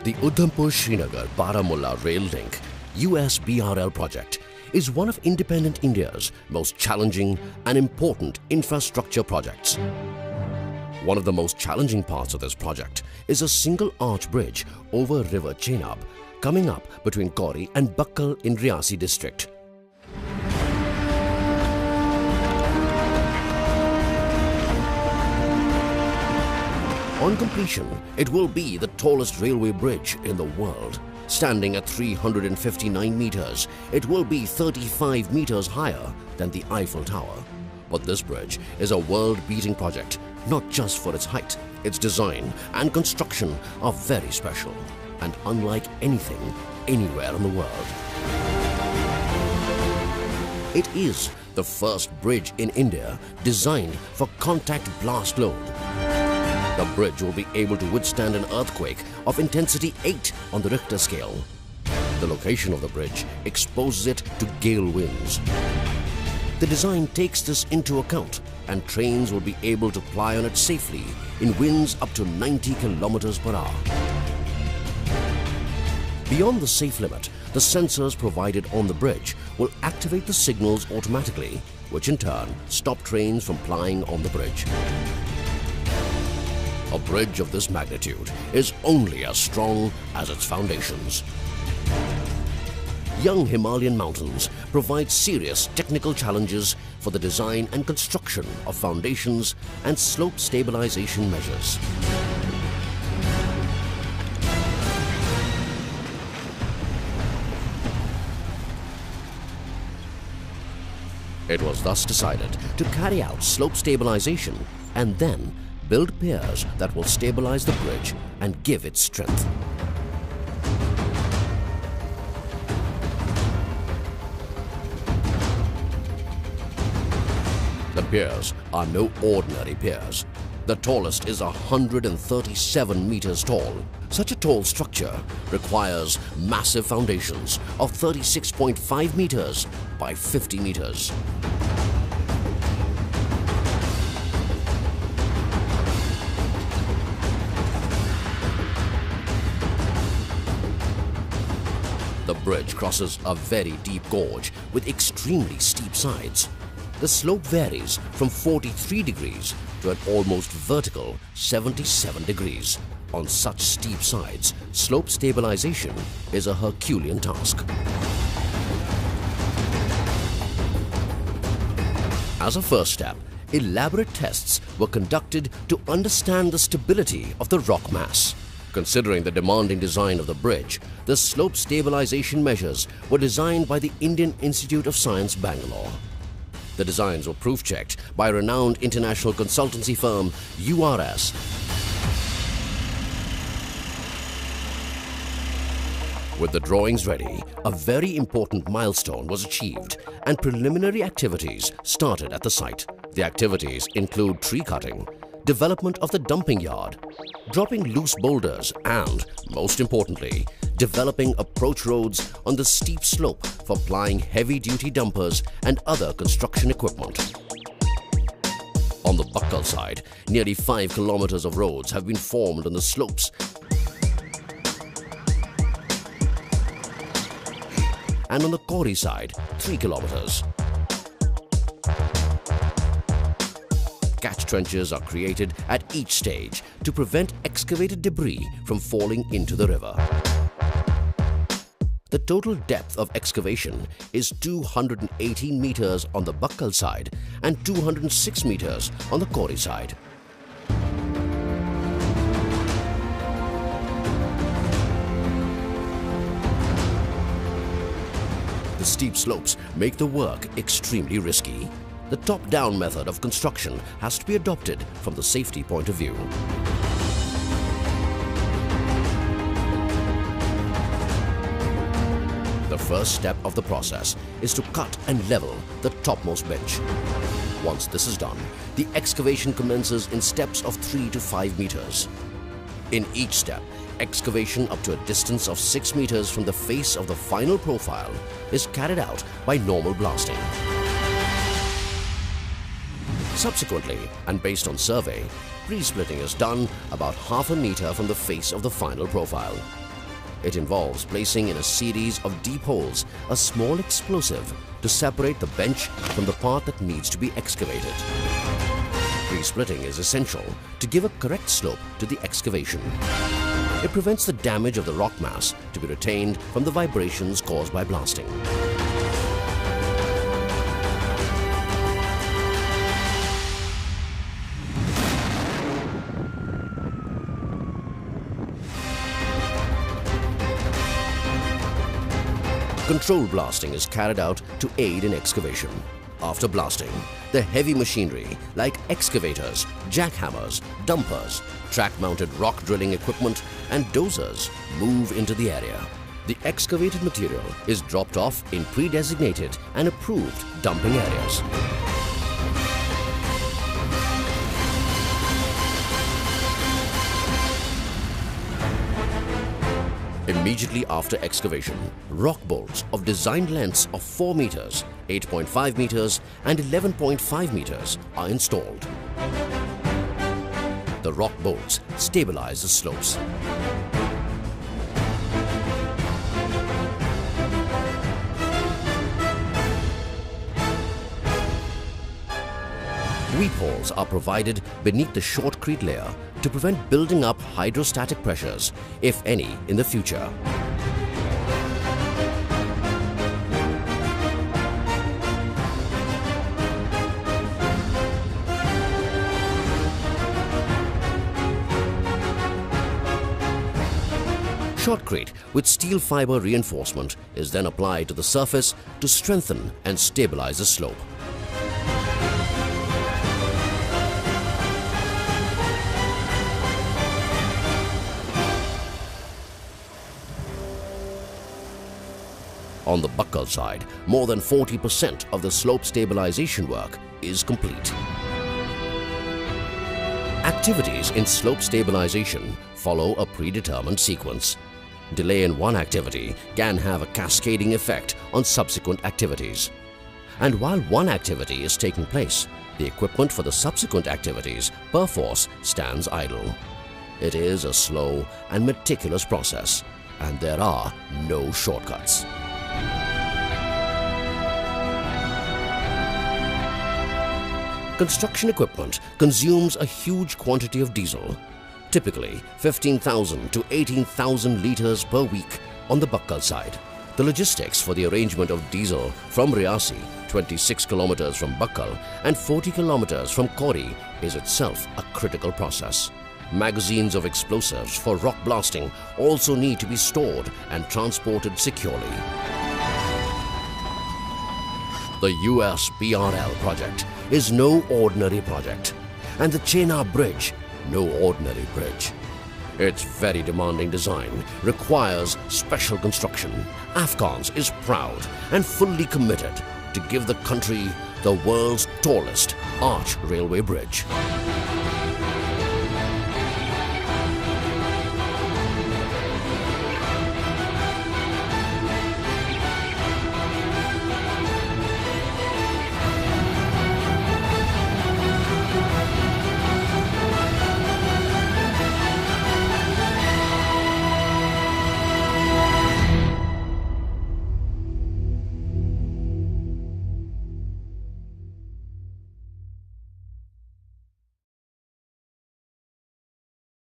The Udhampur-Srinagar Baramulla Rail Link USBRL project is one of independent India's most challenging and important infrastructure projects. One of the most challenging parts of this project is a single arch bridge over river Chenab coming up between Kauri and Bakkal in Riyasi district. On completion, it will be the tallest railway bridge in the world. Standing at 359 meters, it will be 35 meters higher than the Eiffel Tower. But this bridge is a world-beating project, not just for its height. Its design and construction are very special and unlike anything anywhere in the world. It is the first bridge in India designed for contact blast load. The bridge will be able to withstand an earthquake of intensity 8 on the Richter scale. The location of the bridge exposes it to gale winds. The design takes this into account, and trains will be able to ply on it safely in winds up to 90 kilometers per hour. Beyond the safe limit, the sensors provided on the bridge will activate the signals automatically, which in turn stop trains from plying on the bridge. A bridge of this magnitude is only as strong as its foundations. Young Himalayan mountains provide serious technical challenges for the design and construction of foundations and slope stabilization measures. It was thus decided to carry out slope stabilization and then build piers that will stabilize the bridge and give it strength. The piers are no ordinary piers. The tallest is 137 meters tall. Such a tall structure requires massive foundations of 36.5 meters by 50 meters. The bridge crosses a very deep gorge with extremely steep sides. The slope varies from 43 degrees to an almost vertical 77 degrees. On such steep sides, slope stabilization is a Herculean task. As a first step, elaborate tests were conducted to understand the stability of the rock mass. Considering the demanding design of the bridge, the slope stabilization measures were designed by the Indian Institute of Science, Bangalore. The designs were proof-checked by renowned international consultancy firm URS. With the drawings ready, a very important milestone was achieved and preliminary activities started at the site. The activities include tree cutting, development of the dumping yard, dropping loose boulders and, most importantly, developing approach roads on the steep slope for plying heavy-duty dumpers and other construction equipment. On the Bakkal side, nearly 5 kilometers of roads have been formed on the slopes, and on the Kauri side, 3 kilometers. Catch trenches are created at each stage to prevent excavated debris from falling into the river. The total depth of excavation is 218 meters on the Bakkal side and 206 meters on the Kauri side. The steep slopes make the work extremely risky. The top-down method of construction has to be adopted from the safety point of view. The first step of the process is to cut and level the topmost bench. Once this is done, the excavation commences in steps of 3 to 5 meters. In each step, excavation up to a distance of 6 meters from the face of the final profile is carried out by normal blasting. Subsequently, and based on survey, pre-splitting is done about half a meter from the face of the final profile. It involves placing in a series of deep holes a small explosive to separate the bench from the part that needs to be excavated. Pre-splitting is essential to give a correct slope to the excavation. It prevents the damage of the rock mass to be retained from the vibrations caused by blasting. Controlled blasting is carried out to aid in excavation. After blasting, the heavy machinery like excavators, jackhammers, dumpers, track-mounted rock drilling equipment and dozers move into the area. The excavated material is dropped off in pre-designated and approved dumping areas. Immediately after excavation, rock bolts of designed lengths of 4 meters, 8.5 meters and 11.5 meters are installed. The rock bolts stabilize the slopes. Weep holes are provided beneath the shotcrete layer to prevent building up hydrostatic pressures, if any, in the future. Shotcrete with steel fiber reinforcement is then applied to the surface to strengthen and stabilize the slope. On the buccal side, more than 40% of the slope stabilization work is complete. Activities in slope stabilization follow a predetermined sequence. Delay in one activity can have a cascading effect on subsequent activities. And while one activity is taking place, the equipment for the subsequent activities perforce stands idle. It is a slow and meticulous process, and there are no shortcuts. Construction equipment consumes a huge quantity of diesel, typically 15,000 to 18,000 litres per week on the buccal side. The logistics for the arrangement of diesel from Riasi, 26 kilometers from Buccal and 40 kilometers from Kori, is itself a critical process. Magazines of explosives for rock blasting also need to be stored and transported securely. The US BRL project is no ordinary project, and the Chenab Bridge no ordinary bridge. Its very demanding design requires special construction. Afghans is proud and fully committed to give the country the world's tallest arch railway bridge.